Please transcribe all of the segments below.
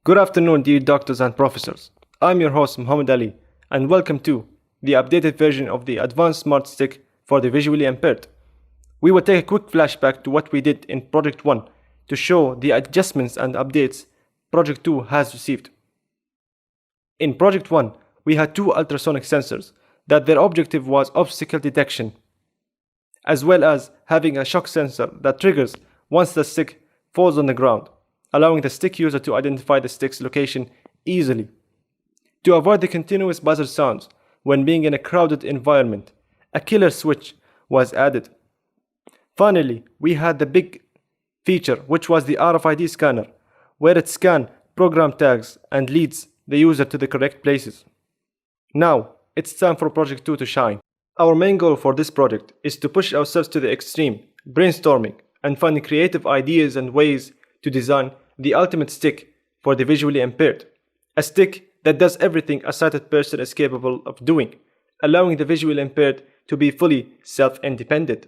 Good afternoon, dear doctors and professors. I'm your host, Muhammad Ali, and welcome to the updated version of the Advanced Smart Stick for the visually impaired. We will take a quick flashback to what we did in Project 1 to show the adjustments and updates Project 2 has received. In Project 1, we had two ultrasonic sensors that their objective was obstacle detection, as well as having a shock sensor that triggers once the stick falls on the ground, allowing the stick user to identify the stick's location easily. To avoid the continuous buzzer sounds when being in a crowded environment, a killer switch was added. Finally, we had the big feature, which was the RFID scanner, where it scans program tags and leads the user to the correct places. Now, it's time for Project 2 to shine. Our main goal for this project is to push ourselves to the extreme, brainstorming and finding creative ideas and ways to design the ultimate stick for the visually impaired. A stick that does everything a sighted person is capable of doing, allowing the visually impaired to be fully self-independent.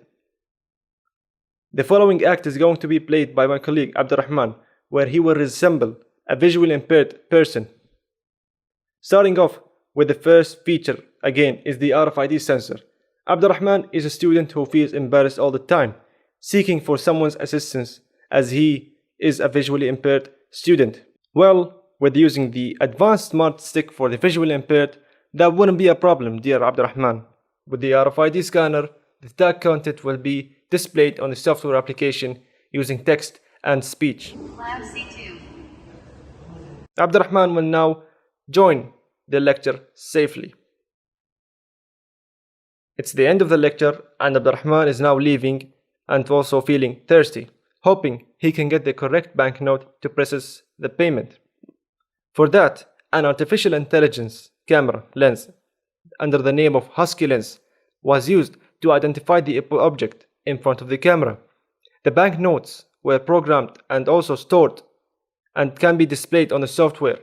The following act is going to be played by my colleague Abdurrahman, where he will resemble a visually impaired person. Starting off with the first feature, again, is the RFID sensor. Abdurrahman is a student who feels embarrassed all the time, seeking for someone's assistance as he is a visually impaired student. Well, with using the Advanced Smart Stick for the visually impaired, that wouldn't be a problem, dear Abdurrahman. With the RFID scanner, the tag content will be displayed on the software application using text and speech. Lab C2. Abdurrahman will now join the lecture safely. It's the end of the lecture and Abdurrahman is now leaving and also feeling thirsty, hoping he can get the correct banknote to process the payment. For that, an artificial intelligence camera lens under the name of Husky lens was used to identify the object in front of the camera. The banknotes were programmed and also stored and can be displayed on the software.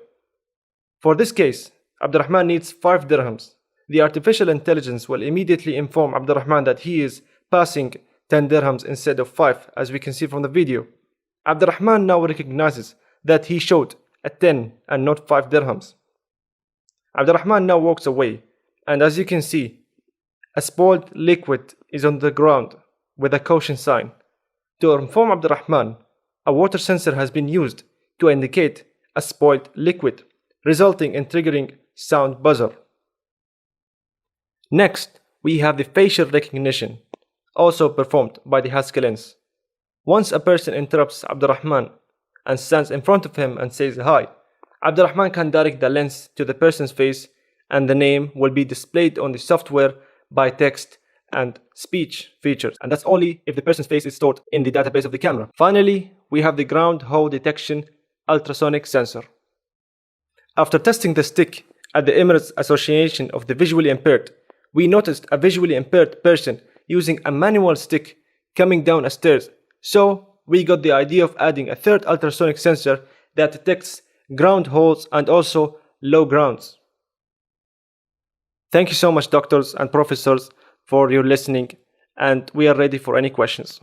For this case, Abdurrahman needs 5 dirhams. The artificial intelligence will immediately inform Abdurrahman that he is passing 10 dirhams instead of 5, as we can see from the video. Abdurrahman now recognizes that he showed a 10 and not 5 dirhams. Abdurrahman now walks away, and as you can see, a spoiled liquid is on the ground with a caution sign. To inform Abdurrahman, a water sensor has been used to indicate a spoiled liquid, resulting in triggering sound buzzer. Next, we have the facial recognition, also performed by the Husky lens. Once a person interrupts Abdurrahman and stands in front of him and says hi, Abdurrahman can direct the lens to the person's face and the name will be displayed on the software by text and speech features, and that's only if the person's face is stored in the database of the camera. Finally, we have the ground hole detection ultrasonic sensor. After testing the stick at the Emirates Association of the Visually Impaired, we noticed a visually impaired person using a manual stick coming down a stairs. So we got the idea of adding a third ultrasonic sensor that detects ground holes and also low grounds. Thank you so much, doctors and professors, for your listening, and we are ready for any questions.